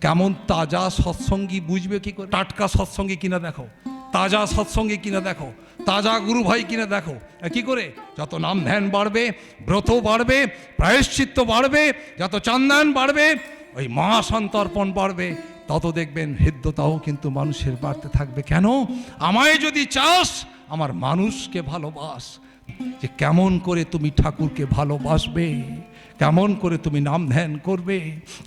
কেমন তাজা সৎসঙ্গী বুঝবে কি করে? টাটকা সৎসঙ্গী কিনা দেখো, তাজা সৎসঙ্গী কিনা দেখো, তাজা গুরু ভাই কিনা দেখো। কি করে? যত নাম ধ্যান বাড়বে, ব্রত বাড়বে, প্রায়শ্চিত্ত বাড়বে, যত চন্দন বাড়বে, ওই মহাসন্তর্পণ বাড়বে, তত দেখবেন হৃদ্যতাও কিন্তু মানুষের বাড়তে থাকবে। কেন? আমায় যদি চাস, আমার মানুষকে ভালোবাস। যে কেমন করে তুমি ঠাকুরকে ভালোবাসবে, কেমন করে তুমি নাম ধ্যান করবে,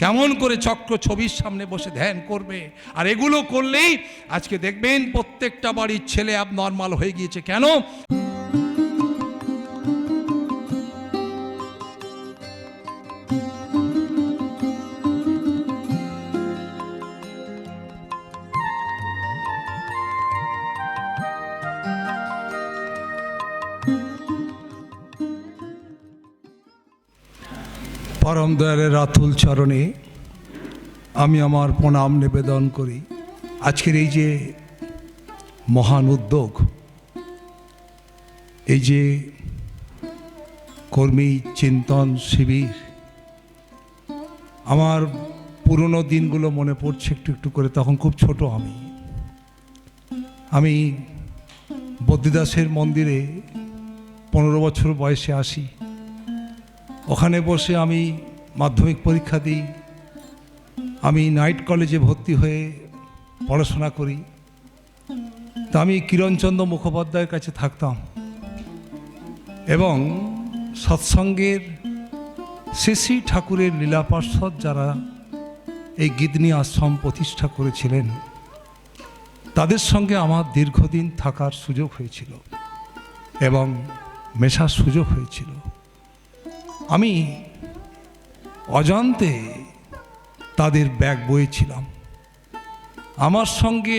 কেমন করে চক্র ছবির সামনে বসে ধ্যান করবে। আর এগুলো করলেই আজকে দেখবেন প্রত্যেকটা বাড়ির ছেলে অ্যাবনর্মাল হয়ে গিয়েছে। কেন? পরম দয়ালের রাতুল চরণে আমি আমার প্রণাম নিবেদন করি। আজকের এই যে মহান উদ্যোগ, এই যে কর্মী চিন্তন শিবির, আমার পুরনো দিনগুলো মনে পড়ছে একটু একটু করে। তখন খুব ছোট আমি বদ্রীদাসের মন্দিরে 15 বছর বয়সে আসি। ওখানে বসে আমি মাধ্যমিক পরীক্ষা দিই। আমি নাইট কলেজে ভর্তি হয়ে পড়াশোনা করি। তা আমি কিরণচন্দ্র মুখোপাধ্যায়ের কাছে থাকতাম এবং সৎসঙ্গের শ্রী শ্রী ঠাকুরের লীলা পার্ষদ যারা এই গিদনি আশ্রম প্রতিষ্ঠা করেছিলেন, তাদের সঙ্গে আমার দীর্ঘদিন থাকার সুযোগ হয়েছিল এবং মেশার সুযোগ হয়েছিল। আমি অজান্তে তাদের ব্যাগ বয়েছিলাম। আমার সঙ্গে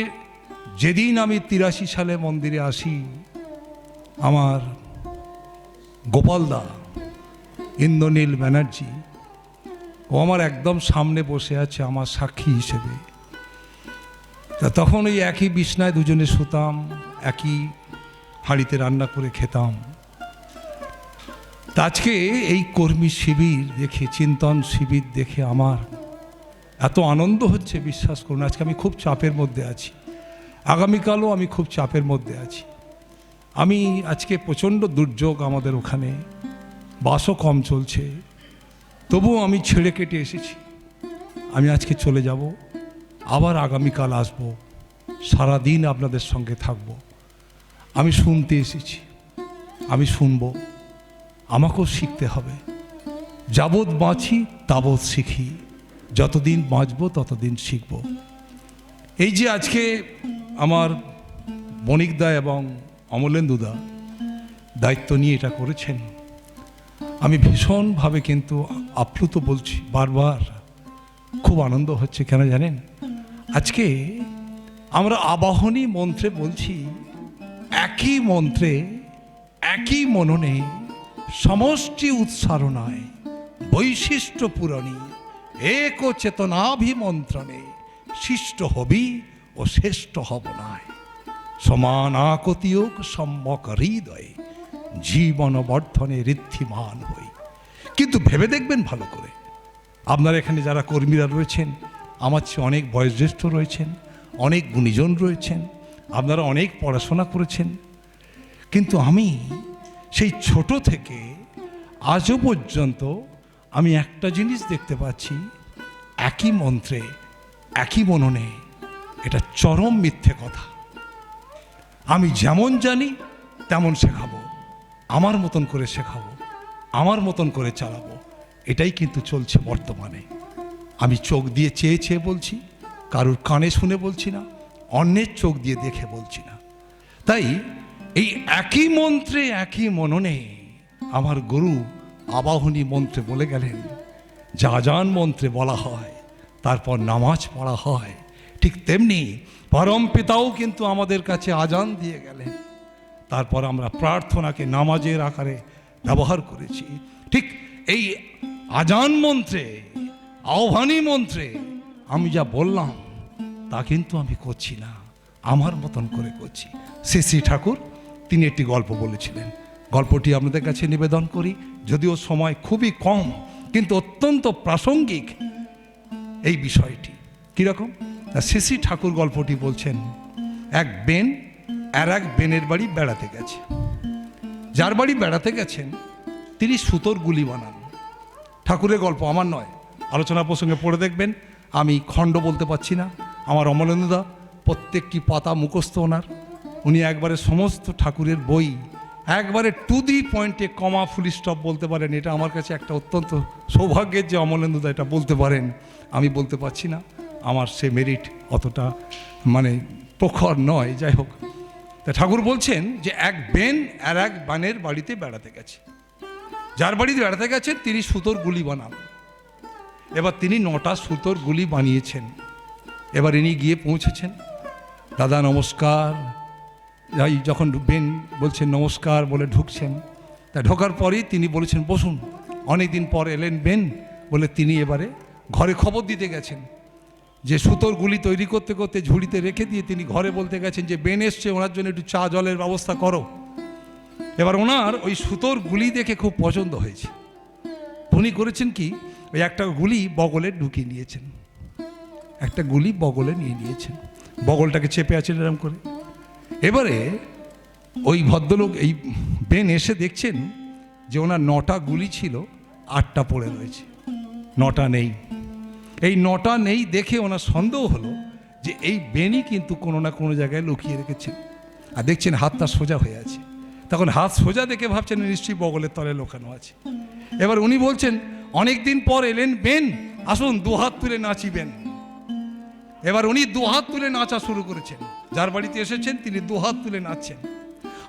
যেদিন আমি 83 সালে মন্দিরে আসি, আমার গোপালদা, ইন্দ্রনীল ব্যানার্জি, ও আমার একদম সামনে বসে আছে আমার সাক্ষী হিসেবে। তা তখন ওই একই বিছনায় দুজনে শুতাম, একই হাঁড়িতে রান্না করে খেতাম। আজকে এই কর্মী শিবির দেখে, চিন্তন শিবির দেখে আমার এত আনন্দ হচ্ছে, বিশ্বাস করুন। আজকে আমি খুব চাপের মধ্যে আছি, আগামীকালও আমি খুব চাপের মধ্যে আছি। আমি আজকে প্রচণ্ড দুর্যোগ, আমাদের ওখানে বাসও কম চলছে, তবুও আমি ছেড়ে কেটে এসেছি। আমি আজকে চলে যাব, আবার আগামীকাল আসব, সারাদিন আপনাদের সঙ্গে থাকব। আমি শুনতে এসেছি, আমি শুনবো, আমাকেও শিখতে হবে। যাবৎ বাঁচি তাবৎ শিখি, যতদিন বাঁচব ততদিন শিখব। এই যে আজকে আমার বণিকদা এবং অমলেন্দুদা দায়িত্ব নিয়ে এটা করেছেন, আমি ভীষণভাবে কিন্তু আপ্লুত, বলছি বারবার, খুব আনন্দ হচ্ছে। কেন জানেন? আজকে আমরা আবাহনী মন্ত্রে বলছি, একই মন্ত্রে একই মননে সমষ্টি উচ্চারণায় বৈশিষ্ট্য পূরণী এক চেতনাভিমন্ত্রণে শিষ্ট হবি ও শ্রেষ্ঠ হব নাই। সমান আকতিয়োগ সম্যক হৃদয়ে জীবন বর্ধনে ঋদ্ধিমান হই। কিন্তু ভেবে দেখবেন ভালো করে, আপনারা এখানে যারা কর্মীরা রয়েছেন, আমার চেয়ে অনেক বয়োজ্যেষ্ঠ রয়েছেন, অনেক গুণীজন রয়েছেন, আপনারা অনেক পড়াশোনা করেছেন, কিন্তু আমি সেই ছোট থেকে আজও পর্যন্ত আমি একটা জিনিস দেখতে পাচ্ছি, একই মন্ত্রে একই মননে। এটা চরম মিথ্যে কথা। আমি যেমন জানি তেমন শেখাবো, আমার মতন করে শেখাবো, আমার মতন করে চালাবো। এটাই কিন্তু চলছে বর্তমানে। আমি চোখ দিয়ে চেয়ে চেয়ে বলছি, কারুর কানে শুনে বলছি না, অন্যের চোখ দিয়ে দেখে বলছি না। তাই এই একই মন্ত্রে একই মননে আমার গুরু আবাহনী মন্ত্রে বলে গেলেন, যা আজান মন্ত্রে বলা হয় তারপর নামাজ পড়া হয়, ঠিক তেমনি পরম পিতাও কিন্তু আমাদের কাছে আজান দিয়ে গেলেন, তারপর আমরা প্রার্থনাকে নামাজের আকারে ব্যবহার করেছি। ঠিক এই আজান মন্ত্রে, আহ্বানী মন্ত্রে আমি যা বললাম তা কিন্তু আমি করছি না, আমার মতন করে করছি। শ্রী শ্রী ঠাকুর তিনি একটি গল্প বলেছিলেন, গল্পটি আপনাদের কাছে নিবেদন করি, যদিও সময় খুবই কম, কিন্তু অত্যন্ত প্রাসঙ্গিক এই বিষয়টি। কীরকম? শ্রী শ্রী ঠাকুর গল্পটি বলছেন, এক বেন আর এক বেনের বাড়ি বেড়াতে গেছে। যার বাড়ি বেড়াতে গেছেন তিনি সুতোর গুলি বানান। ঠাকুরের গল্প, আমার নয়, আলোচনা প্রসঙ্গে পড়ে দেখবেন। আমি খণ্ড বলতে পারছি না। আমার অমলেন্দুদা প্রত্যেকটি পাতা মুখস্থ ওনার। উনি একবারে সমস্ত ঠাকুরের বই একবারে টু দি পয়েন্টে কমা ফুল স্টপ বলতে পারেন। এটা আমার কাছে একটা অত্যন্ত সৌভাগ্যের যে অমলেন্দুদা এটা বলতে পারেন। আমি বলতে পারছি না, আমার সে মেরিট অতটা মানে প্রখর নয়। যাই হোক, তা ঠাকুর বলছেন যে এক বেন আর এক বানের বাড়িতে বেড়াতে গেছে। যার বাড়িতে বেড়াতে গেছেন তিনি সুতোর গুলি বানান। এবার তিনি 9টা সুতোর গুলি বানিয়েছেন। এবার ইনি গিয়ে পৌঁছেছেন। দাদা নমস্কার। যাই যখন বেন বলছেন নমস্কার বলে ঢুকছেন, তা ঢোকার পরেই তিনি বলেছেন বসুন। অনেক দিন পর এলেন বেন বলে তিনি এবারে ঘরে খবর দিতে গেছেন যে সুতোর গুলি তৈরি করতে করতে ঝুড়িতে রেখে দিয়ে তিনি ঘরে বলতে গেছেন যে বেন এসছে, ওনার জন্য একটু চা জলের ব্যবস্থা করো। এবার ওনার ওই সুতোর গুলি দেখে খুব পছন্দ হয়েছে। উনি করেছেন কি, ওই একটা গুলি বগলে ঢুকিয়ে নিয়েছেন, একটা গুলি বগলে নিয়ে নিয়েছেন, বগলটাকে চেপে আছেন এরকম করে। এবারে ওই ভদ্রলোক এই বেন এসে দেখছেন যে ওনার 9টা গুলি ছিল, 8টা পড়ে রয়েছে, 9টা নেই। এই 9টা নেই দেখে ওনার সন্দেহ হলো যে এই বেনই কিন্তু কোনো না কোনো জায়গায় লুকিয়ে রেখেছেন। আর দেখছেন হাতটা সোজা হয়ে আছে। তখন হাত সোজা দেখে ভাবছেন নিশ্চয়ই বগলের তলে লুকানো আছে। এবার উনি বলছেন অনেক দিন পর এলেন বেন, আসুন দুহাত তুলে নাচিবেন। এবার উনি দুহাত তুলে নাচা শুরু করেছেন। যার বাড়িতে এসেছেন তিনি দুহাত তুলে নাচছেন।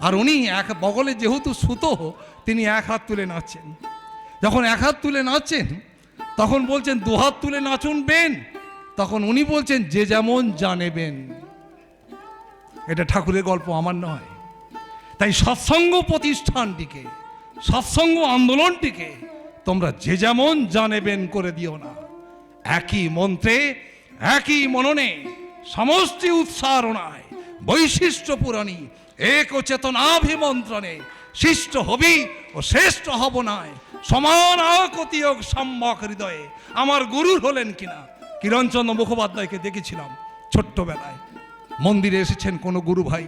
আর উনি এক বগলে যেহেতু সুতো, তিনি এক হাত তুলে নাচছেন। যখন এক হাত তুলে নাচছেন তখন বলছেন দুহাত তুলে নাচুন বেন। তখন উনি বলছেন যে যেমন জানেবেন। এটা ঠাকুরের গল্প, আমার নয়। তাই সৎসঙ্গ প্রতিষ্ঠানটিকে, সৎসঙ্গ আন্দোলনটিকে তোমরা যে যেমন জানেবেন করে দিও না। একই মন্ত্রে একই মননে সমষ্টি উৎসারণায় বৈশিষ্ট্য পুরাণী এক চেতনাভিমন্ত্রণে শিষ্ট হবি ও শ্রেষ্ঠ হব নয় সমান আকতিয়োগ সম্যক হৃদয়ে। আমার গুরু হলেন কিনা কিরণচন্দ্র মুখোপাধ্যায়কে দেখেছিলাম ছোট্টবেলায়। মন্দিরে এসেছেন কোনো গুরু ভাই,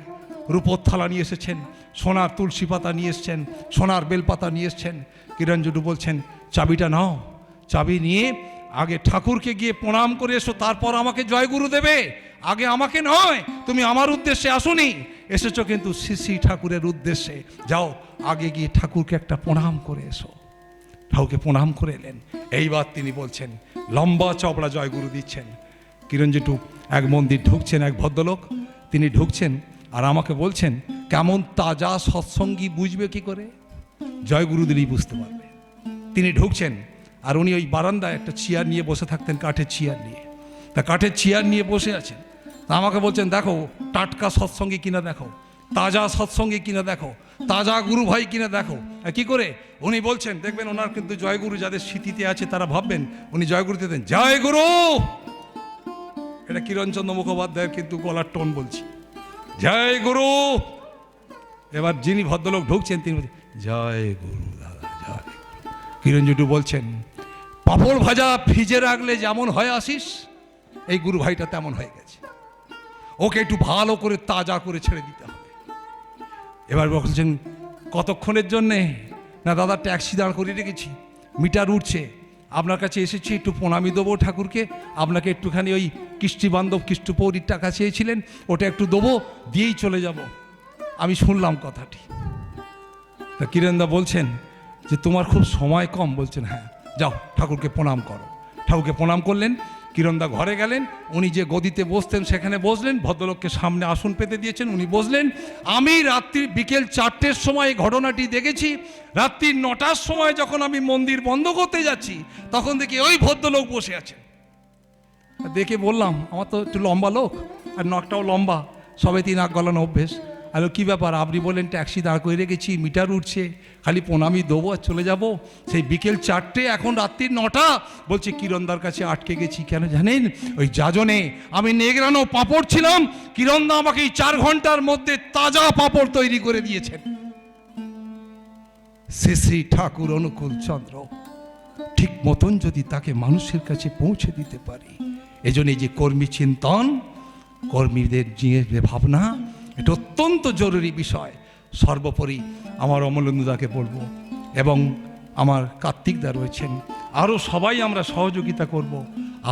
রূপোর থালা নিয়ে এসেছেন, সোনার তুলসী পাতা নিয়ে এসছেন, সোনার বেলপাতা নিয়ে এসছেন। কিরণজুটু বলছেন চাবিটা নাও, চাবি নিয়ে আগে ঠাকুরকে গিয়ে প্রণাম করে এসো, তারপর আমাকে জয়গুরু দেবে। আগে আমাকে নয়, তুমি আমার উদ্দেশ্যে আসোনি, এসেছো কিন্তু শ্রী শ্রী ঠাকুরের উদ্দেশ্যে। যাও আগে গিয়ে ঠাকুরকে একটা প্রণাম করে এসো। ঠাকুরকে প্রণাম করে এলেন। এইবার তিনি বলছেন লম্বা চওড়া জয়গুরু দিচ্ছেন। কিরণজেঠু এক মন্দির ঢুকছেন, এক ভদ্রলোক তিনি ঢুকছেন আর আমাকে বলছেন কেমন তাজা সৎসঙ্গী বুঝবে কি করে? জয়গুরু দিলেই বুঝতে পারবে। তিনি ঢুকছেন আর উনি ওই বারান্দায় একটা চেয়ার নিয়ে বসে থাকতেন, কাঠের চেয়ার নিয়ে। তা কাঠের চেয়ার নিয়ে বসে আছেন। তা আমাকে বলছেন দেখো টাটকা সৎসঙ্গী কিনা দেখো, তাজা সৎসঙ্গী কিনা দেখো, তাজা গুরু ভাই কিনা দেখো। কি করে? উনি বলছেন দেখবেন ওনার কিন্তু জয়গুরু যাদের স্মৃতিতে আছে তারা ভাববেন উনি জয়গুরু দিতেন জয় গুরু। এটা কিরণচন্দ্র মুখোপাধ্যায়ের কিন্তু গলার টোন বলছি, জয় গুরু। এবার যিনি ভদ্রলোক ঢুকছেন তিনি বলছেন জয় গুরু দাদা জয়। কিরণজুটু বলছেন পাঁপড় ভাজা ফ্রিজে রাখলে যেমন হয় আসিস, এই গুরু ভাইটা তেমন হয়ে গেছে, ওকে একটু ভালো করে তাজা করে ছেড়ে দিতে হবে। এবার বলছেন কতক্ষণের জন্যে? না দাদা ট্যাক্সি দাঁড় করিয়ে রেখেছি, মিটার উঠছে, আপনার কাছে এসেছি একটু প্রণামী দেবো ঠাকুরকে, আপনাকে একটুখানি ওই কৃষ্টি বান্ধব কৃষ্ণপৌরীর টাকা চেয়েছিলেন ওটা একটু দেবো, দিয়েই চলে যাব। আমি শুনলাম কথাটি। তা কিরণদা বলছেন যে তোমার খুব সময় কম। বলছেন হ্যাঁ, যাও ঠাকুরকে প্রণাম করো। ঠাকুরকে প্রণাম করলেন। কিরণদা ঘরে গেলেন, উনি যে গদিতে বসতেন সেখানে বসলেন, ভদ্রলোককে সামনে আসন পেতে দিয়েছেন, উনি বসলেন। আমি রাত্রি বিকেল 4টের সময় ঘটনাটি দেখেছি। রাত্রি 9টার সময় যখন আমি মন্দির বন্ধ করতে যাচ্ছি তখন দেখি ওই ভদ্রলোক বসে আছেন। দেখে বললাম আমার তো একটু লম্বা লোক আর নখটাও লম্বা, সবে 3 নাক গলানো অভ্যেস। আর কী ব্যাপার? আপনি বলেন ট্যাক্সি দাঁড় করে রেখেছি, মিটার উঠছে, খালি প্রণামী দেবো আর চলে যাব। সেই বিকেল 4টে, এখন রাত্রির 9টা। বলছে কিরণদার কাছে আটকে গেছি। কেন জানেন? ওই যাজনে আমি নেগরানো পাঁপড় ছিলাম, কিরণদা আমাকে এই 4 ঘন্টার মধ্যে তাজা পাঁপড় তৈরি করে দিয়েছেন। শ্রী শ্রী ঠাকুর অনুকূল চন্দ্র ঠিক মতন যদি তাকে মানুষের কাছে পৌঁছে দিতে পারি, এজন্য এই যে কর্মী চিন্তন, কর্মীদের নিয়ে যে ভাবনা, এটা অত্যন্ত জরুরি বিষয়। সর্বোপরি আমার অমলেন্দুদাকে বলবো এবং আমার কার্তিকদা রয়েছেন, আরও সবাই আমরা সহযোগিতা করব।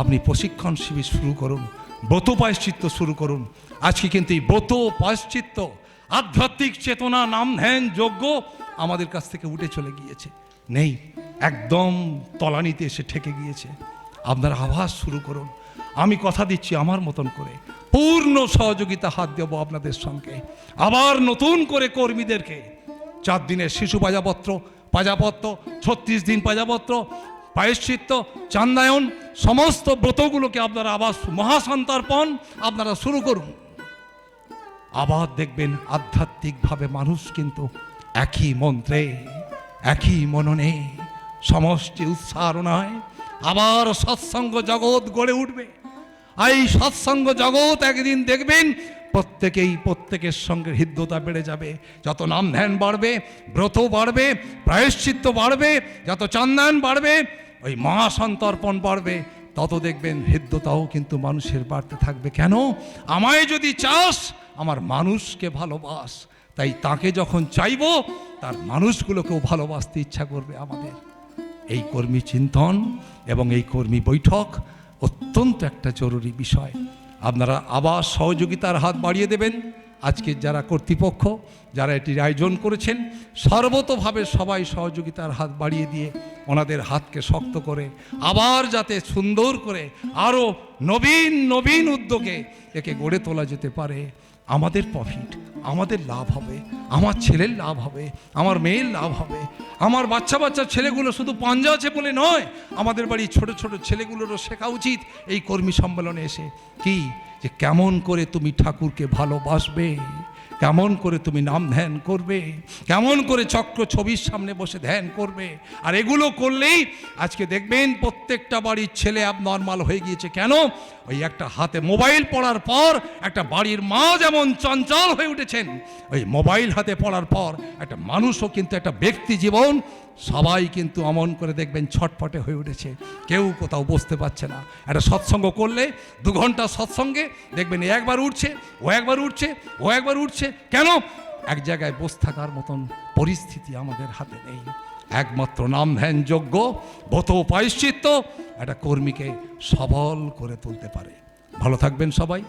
আপনি প্রশিক্ষণ শিবির শুরু করুন, ব্রত প্রায়শ্চিত্ত শুরু করুন। আজকে কিন্তু এই ব্রত প্রায়শ্চিত্ত, আধ্যাত্মিক চেতনা, নাম ধ্যান যজ্ঞ আমাদের কাছ থেকে উঠে চলে গিয়েছে, নেই, একদম তলানিতে এসে ঠেকে গিয়েছে। আপনারা আভাস শুরু করুন। আমি কথা দিচ্ছি আমার মতন করে পূর্ণ সহযোগিতা হাত দেব আপনাদের সঙ্গে। আবার নতুন করে কর্মীদেরকে 4 দিনের শিশু পাজাপত্র, 36 দিন পাজাপত্র, প্রায়শ্চিত্ত, চান্দায়ন, সমস্ত ব্রতগুলোকে আপনারা আবার মহাসন্তর্পণ আপনারা শুরু করুন। আবার দেখবেন আধ্যাত্মিকভাবে মানুষ কিন্তু একই মন্ত্রে, একই মননে, সমষ্টি উচ্চারণায় আবার সৎসঙ্গ জগৎ গড়ে উঠবে। আর এই সৎসঙ্গ জগৎ একদিন দেখবেন প্রত্যেকেই প্রত্যেকের সঙ্গে হৃদ্যতা বেড়ে যাবে। যত নাম ধ্যান বাড়বে, ব্রত বাড়বে, প্রায়শ্চিত্ত বাড়বে, যত চান্দায়ন বাড়বে, ওই মহাসন্তর্পণ বাড়বে, তত দেখবেন হৃদ্যতাও কিন্তু মানুষের বাড়তে থাকবে। কেন? আমায় যদি চাস, আমার মানুষকে ভালোবাস। তাই তাকে যখন চাইব, তার মানুষগুলোকেও ভালোবাসতে ইচ্ছা করবে আমাদের। এই কর্মী চিন্তন এবং এই কর্মী বৈঠক অত্যন্ত একটা জরুরি বিষয়। আপনারা আবার সহযোগিতার হাত বাড়িয়ে দেবেন। আজকে যারা কর্তৃপক্ষ, যারা এটির আয়োজন করেছেন, সর্বতোভাবে সবাই সহযোগিতার হাত বাড়িয়ে দিয়ে ওনাদের হাতকে শক্ত করে আবার যাতে সুন্দর করে আরও নবীন নবীন উদ্যোগে একে গড়ে তোলা যেতে পারে। আমাদের প্রফিট, আমাদের লাভ হবে, আমার ছেলের লাভ হবে, আমার মেয়ের লাভ হবে, আমার বাচ্চা বাচ্চা ছেলেগুলো শুধু পাঞ্জা আছে বলে নয়, আমাদের বাড়ির ছোট ছোট ছেলেগুলোরও শেখা উচিত এই কর্মী সম্মেলনে এসে কি, যে কেমন করে তুমি ঠাকুরকে ভালোবাসবে, কেমন করে তুমি নাম ধ্যান করবে, কেমন করে চক্র ছবির সামনে বসে ধ্যান করবে। আর এগুলো করলেই আজকে দেখবেন প্রত্যেকটা বাড়ির ছেলে নর্মাল হয়ে গিয়েছে। কেন? ওই একটা হাতে মোবাইল পড়ার পর একটা বাড়ির মা যেমন চঞ্চল হয়ে উঠেছেন, ওই মোবাইল হাতে পড়ার পর একটা মানুষও কিন্তু, একটা ব্যক্তি জীবন সবাই কিন্তু অমন করে দেখবেন ছটফটে হয়ে উঠেছে, কেউ কোথাও বসতে পারছে না। একটা সৎসঙ্গ করলে 2 ঘন্টা সৎসঙ্গে দেখবেন একবার উঠছে, ও একবার উঠছে, ও একবার উঠছে। কেন? এক জায়গায় বসে থাকার মতন পরিস্থিতি আমাদের হাতে নেই। একমাত্র নাম ধ্যান যজ্ঞ, ব্রত প্রায়শ্চিত্ত একটা কর্মীকে সবল করে তুলতে পারে। ভালো থাকবেন সবাই,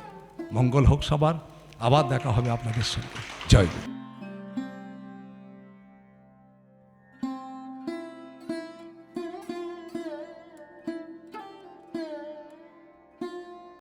মঙ্গল হোক সবার। আবার দেখা হবে আপনাদের সঙ্গে। জয় গুরু।